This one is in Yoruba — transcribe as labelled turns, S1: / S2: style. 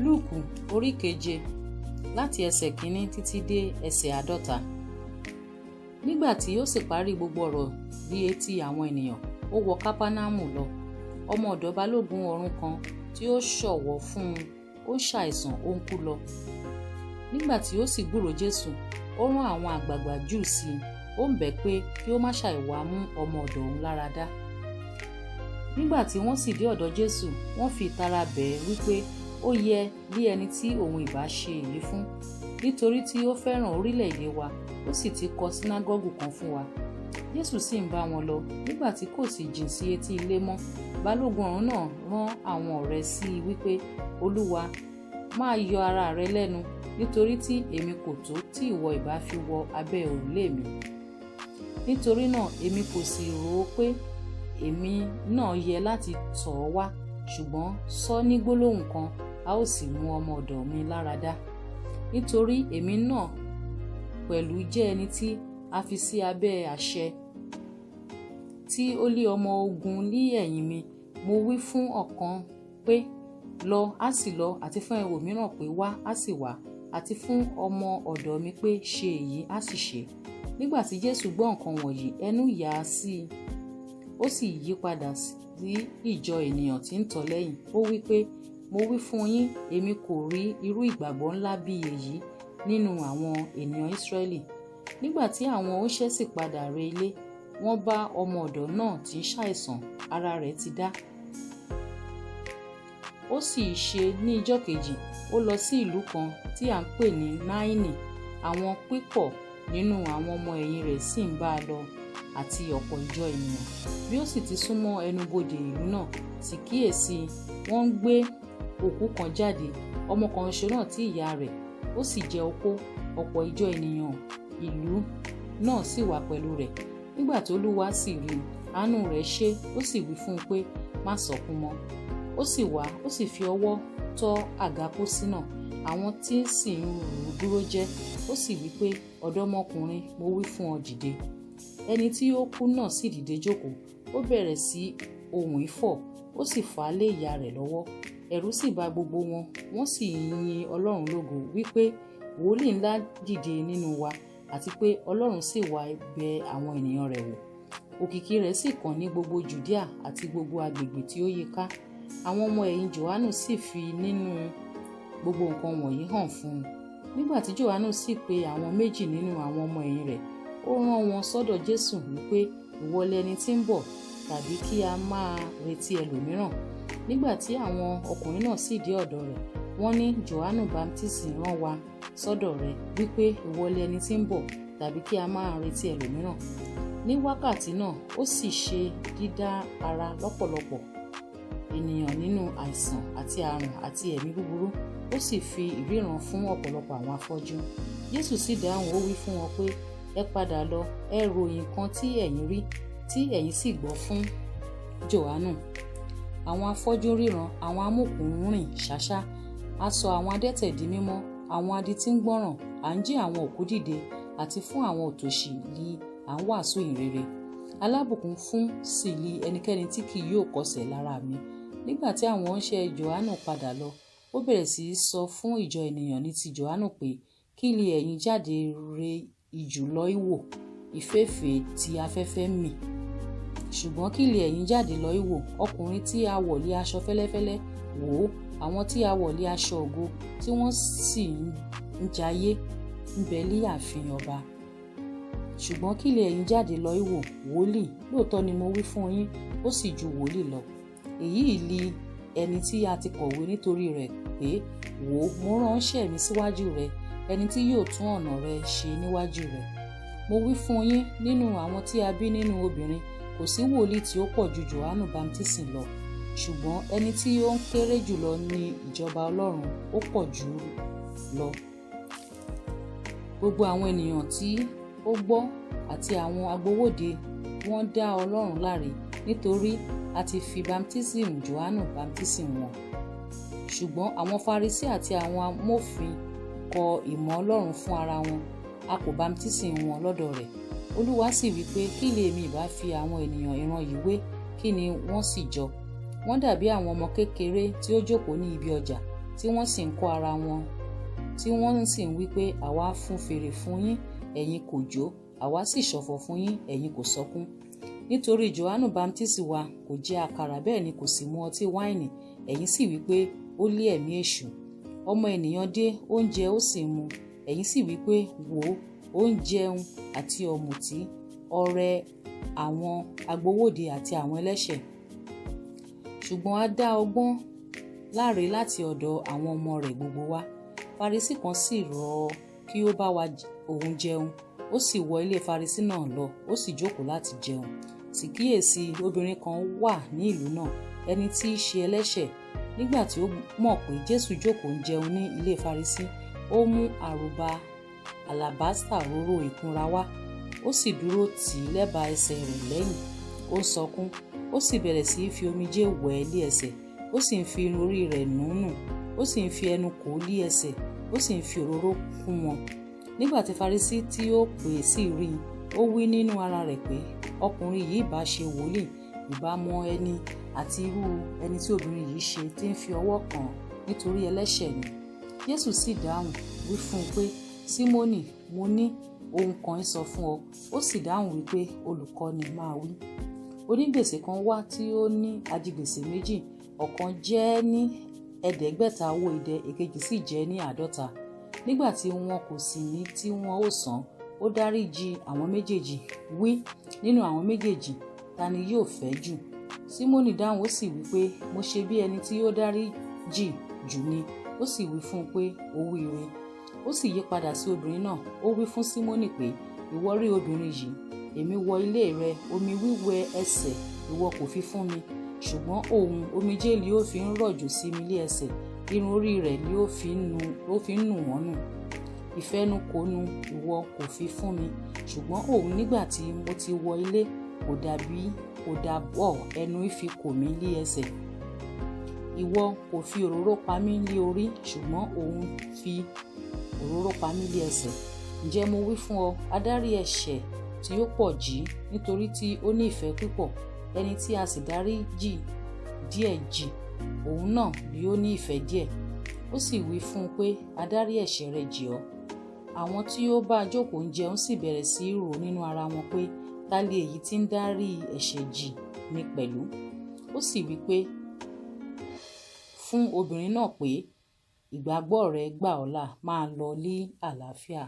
S1: Lúùkù orí 7 láti ẹsẹ̀ 1 títí dé ẹsẹ̀ 50. Nígbà tí ó sì parí gbogbo ọ̀rọ̀ ní etí àwọn ènìyàn, ó wọ Kápánámù lọ. Ọmọ ọ̀dọ̀ balógun ọ̀rún kan tí ó ṣọ̀wọ́ fún un, ó ń ṣàìsàn, ó ń kú lọ. Nígbà tí ó sì gbúròó Jésù, ó rán àwọn àgbààgbà Júù sí i, ó ń bẹ̀ pé kí ó má ṣàìwá mú ọmọ ọ̀dọ̀ òun lára dá. Nígbà tí wọ́n sì dé ọ̀dọ̀ Jésù, wọ́n fi ìtara bẹ̀ ẹ́ wípé ó yẹ bí ẹni tí òun ìbá ṣe èyí fún, nítorí tí ó fẹ́ràn orílẹ̀-èdè wa, ó sì ti kọ́ sínágọ́gù kan fún wa. Jésù sì ń bá wọn lọ. Nígbà tí kò sì jìn sí etí ilé mọ́, balógun ọ̀rún náà rán àwọn ọ̀rẹ́ sí i wípé, Olúwa, máa yọ ara rẹ lẹ́nu, nítorí tí èmi kò tó tí ìwọ ìbá fi wọ abẹ́ òrùlé mi. Nítorí náà èmi kò sì rò ó pé èmi náà yẹ láti tọ̀ ọ́ wá, ṣùgbọ́n sọ ní gbólóhùn kan, a ó sì mú ọmọ ọ̀dọ̀ mi lára dá. Nítorí èmi náà pẹ̀lú jẹ́ ẹni tí a fi sí abẹ́ àṣẹ, tí ó lé ọmọ ogun ní ẹ̀yìn mi. Mo wí fún ọ̀kan pé, lọ, á sì lọ, àti fún ẹlòmíràn pé, wá, á sì wá, àti fún ọmọ ọ̀dọ̀ mi pé, ṣe èyí, á sì ṣe. Nígbà tí Jésù gbọ́ nǹkan wọ̀nyí, ẹnu yà á sí i, ó sì yí padà sí ìjọ ènìyàn tí ń tọ̀ lẹ́yìn. Ó wí pé, mo wí fún yín, èmi kò rí irú ìgbàgbọ́ ńlá bí èyí nínú àwọn ènìyàn Ísírẹ́lì. Nígbà tí àwọn oníṣẹ́ sì padà re ilé, wọ́n bá ọmọ ọ̀dọ̀ náà tí ń ṣàìsàn, ara rẹ̀ ti dá. Ó sì ṣe ní ijọ́ kejì, ó lọ sí ìlú kan tí à ń pè ní Náínì. Àwọn pípọ̀ nínú àwọn ọmọ ẹ̀yìn rẹ̀ sì ń bá a lọ, àti ọ̀pọ̀ ìjọ ènìyàn. Bí ó sì ti súnmọ́ ẹnubodè ìlú náà, sì kíyèsí, wọ́n ń gbé òkú kan jáde, ọmọ kan ṣoṣo náà tí ìyá rẹ̀, ó sì jẹ́ opó. Ọ̀pọ̀ ìjọ ènìyàn ìlú náà sì wà pẹ̀lú rẹ̀. Nígbà tí Olúwa sì rí i, àánú rẹ̀ ṣe, ó sì wí fún un pé, má sọkún mọ́. Ó sì wá, ó sì fi ọwọ́ tọ́ àga pósí náà, àwọn tí sì ń rù ú dúró jẹ́. Ó sì wí pé, ọ̀dọ́mọkùnrin, mo wí fún ọ, dìde. Ẹni tí ó kú náà sì dìde jókòó. Ó bẹ̀rẹ̀ sí ohùn ìfọ̀, ó sì fà á lé ìyá rẹ̀ lọ́wọ́. Ẹ̀rù sì bà gbogbo wọn, wọ́n sì yin Ọlọ́run lógo, wípé, wòlíì ńlá dìde nínú wa, àti pé Ọlọ́run sì wá bẹ̀ àwọn ènìyàn rẹ̀ wò. Òkìkí rẹ̀ sì kàn ní gbogbo Jùdíà àti gbogbo agbègbè tí ó yí ká. Àwọn ọmọ ẹ̀yìn Jòhánù sì fi nínú gbogbo nǹkan wọ̀nyí hàn fún un. Nígbà tí Jòhánù sì pe àwọn méjì nínú àwọn ọmọ ẹ̀yìn rẹ̀, ó rán wọn sọ́dọ̀ Jésù wípé, ìwọ lẹni tí ń bọ̀, tàbí kí a máa retí ẹlòmíràn? Nígbà tí àwọn ọkùnrin náà sì dé ọ̀dọ̀ rẹ̀, wọ́n ní, Jòhánù Báptísì rán wa sọ́dọ̀ rẹ wípé, ìwọ lẹni tí ń bọ̀, tàbí kí a máa retí ẹlòmíràn? Ní wákàtí náà, ó sì ṣe dídá ara lọ́pọ̀lọpọ̀ ènìyàn nínú àìsàn àti àrùn àti ẹ̀mí búburú, ó sì fi ìríran fún ọ̀pọ̀lọpọ̀ àwọn afọ́jú. Jésù sì dáhùn, ó wí fún wọn pé, ẹ padà lọ, ẹ ròyìn kan tí ẹ̀yin rí, tí ẹ̀yin sì gbọ́ fún Jòhánù. Àwọn afọ́jú ríran, àwọn amókùn rìn ṣáṣá, a sọ àwọn adẹ́tẹ̀ di mímọ́, àwọn adití ń gbọ́ràn, à ń jí àwọn òkú dìde, àti fún àwọn òtòṣì li à ń wàásù ìyìnrere. Alábùkún fún sì li ẹnikẹ́ni tí kì yóò kọsẹ̀ lára mi. Nígbà tí àwọn oníṣẹ́ Jòhánù padà lọ, ó bẹ̀rẹ̀ sí í sọ fún ìjọ ènìyàn ní ti Jòhánù pé, kí li ẹ̀yin jáde re ijù lọ ìwò, ìféèfé tí afẹ́fẹ́ mì? Ṣùgbọ́n kí li ẹ̀yin jáde lọ ìwò, ọkùnrin tí a wọ̀ lé aṣọ fẹ́lẹ́fẹ́lẹ́? Wò ó, àwọn tí a wọ̀ lé aṣọ ògo, tí wọ́n sì ń jayé, ń bẹ ní ààfin ọba. Ṣùgbọ́n kí li ẹ̀yin jáde lọ ìwò, wòlíì? Lóòótọ́ ni mo wí fún yín, ó sì ju wòlíì lọ. Èyí li ẹni tí a ti kọ̀wé nítorí rẹ̀ pé, wò ó, mo ránṣẹ́ mi síwájú rẹ, ẹni tí yóò tún ọ̀nà rẹ ṣe níwájú rẹ. Mo wí fún yín, nínú àwọn tí a bí nínú obìnrin, kò sí wòlíì tí ó pọ̀ ju Jòhánù Báptísì lọ. Ṣùgbọ́n ẹni tí ó ń kéré jùlọ ní ìjọba Ọlọ́run ó pọ̀ jù lọ. Gbogbo àwọn ènìyàn tí ó gbọ́ àti àwọn agbowóde wọ́n dá Ọlọ́run láre, nítorí a ti fi baptism Jòhánù Báptísì wọn. Ṣùgbọ́n àwọn Farisí àti àwọn amòfin kọ ìmọ̀ Ọlọ́run fún ara wọn, a kò baptism wọn lọ́dọ̀ rẹ̀. Olúwa sì wí pé, kí lè mi ìbá fi àwọn ènìyàn ìran yìí wé, kí ni wọ́n sì jọ? Wọ́n dàbí àwọn ọmọ kékeré tí ó jókòó ní ibi ọjà, tí wọ́n sì ń kọ́ ara wọn, tí wọ́n sì ń wí pé àwa fún fèrè fún yín, ẹ̀yin kò jó, àwa sì ṣọ̀fọ̀ fún yín, ẹ̀yin kò sọkún. Nítorí Jòhánù bámtísì wa kò jẹ àkàrà, bẹ́ẹ̀ ni kò sì mu ọtí wáìnì, ẹ̀yin sì wí pé ó lé ẹ̀mí èṣù. Ọmọ ènìyàn dé, ó ń jẹ ó sì ń mu, ẹ̀yin sì wí pé wò ó ń jẹun àti ọ̀mùtí, ọrẹ àwọn agbowóde àti àwọn ẹlẹ́ṣẹ̀. Ṣùgbọ́n a dá ọgbọ́n láre láti ọ̀dọ̀ àwọn ọmọ rẹ̀ gbogbo wá. Farisí kan sì rọ̀ ọ́ kí ó bá òun jẹun, ó sì wọ ilé Farisí náà lọ, ó sì jókòó láti jẹun. Sì kíyèsí, obìnrin kan wà ní ìlú náà, ẹni tí í ṣe ẹlẹ́ṣẹ̀. Nígbà tí ó mọ̀ pé Jésù jókòó ń jẹun ní ilé Farisí, ó mú àrùbá àlàbásítà òróró ìkunra wá, ó sì dúró tì í lẹ́bàá ẹsẹ̀ rẹ̀ lẹ́yìn, ó ń sọkún, ó sì bẹ̀rẹ̀ sí í fi omijé wẹ̀ ẹ́ lé ẹsẹ̀, ó sì ń fi irun orí rẹ̀ nùnú, ó sì ń fi ẹnu kò ó lé ẹsẹ̀, ó sì ń fi òróró kún wọn. Nígbà tí Farisí tí ó pè é sì rí i, ó wí nínú ara rẹ̀ pé ọkùnrin yìí ìbá ṣe wòlíì, ìbá mọ ẹni àti irú ẹni tí obìnrin yìí ṣe tí ń fi ọwọ́ kàn án, nítorí ẹlẹ́ṣẹ̀ ni. Jésù sì dáhùn wí fún un pé, Símónì, mo ní ohun kan sọ fún ọ. Ó sì dáhùn wípé, Olùkọ́ni, máa wí. Onígbèsè kan wà tí ó ní ajigbèsè méjì, ọ̀kan jẹ́ ní 500 owó idẹ, èkejì sì jẹ́ ní 50. Nígbà tí wọn kò sì ní tí wọn ó san, ó dáríjì àwọn méjèèjì. Wí nínú àwọn méjèèjì, ta ni yóò fẹ́ jù? Símónì dáhùn ó sì wí pé, mo ṣe bí ẹni tí ó dáríjì jù ni. Ó sì wí fún un pé, ó wí ire. Ó sì yí padà sí obìnrin náà, ó wí fún Símónì pé, ìwọ rí obìnrin yìí, èmi wọ ilé rẹ, omi wíwẹ̀ ẹsẹ̀ ìwọ kò fi fún mi, ṣùgbọ́n òun omijé li ó fi ń rọ̀jò sí mi lé ẹsẹ̀, irun orí rẹ̀ li ó fi ń nù wọ́n nù. Ìfẹnukonu ìwọ kò fi fún mi, ṣùgbọ́n òun nígbà tí mo ti wọ ilé kò dàbọ̀ ẹnu ìfi kò mí lé ẹsẹ̀. Ìwọ kò fi òróró pa mí lé orí, ṣùgbọ́n òun fi òróró pa mí lé ẹsẹ̀. Ǹjẹ́ mo wí fún ọ, adarí ẹ̀ṣẹ̀ tí ó pọ̀ jì, nítorí tí ó ní ìfẹ́ púpọ̀. Ẹni tí a sì dáríjì díẹ̀ jì, òun náà bí ó ní ìfẹ́ díẹ̀. Ó sì wí fún un pé, adarí ẹ̀ṣẹ̀ rẹ̀ jì ọ́. Àwọn tí ó bá jókòó ń jẹun sì bẹ̀rẹ̀ sí í rò nínú ara wọn pé, ta lè èyí tí ń dárí ẹ̀ṣẹ̀ jì ni pẹ̀lú? Ó sì wí pé fún obìnrin náà pé, ìgbàgbọ́ rẹ gbà ọ́ là, máa lọ ní àlàáfíà.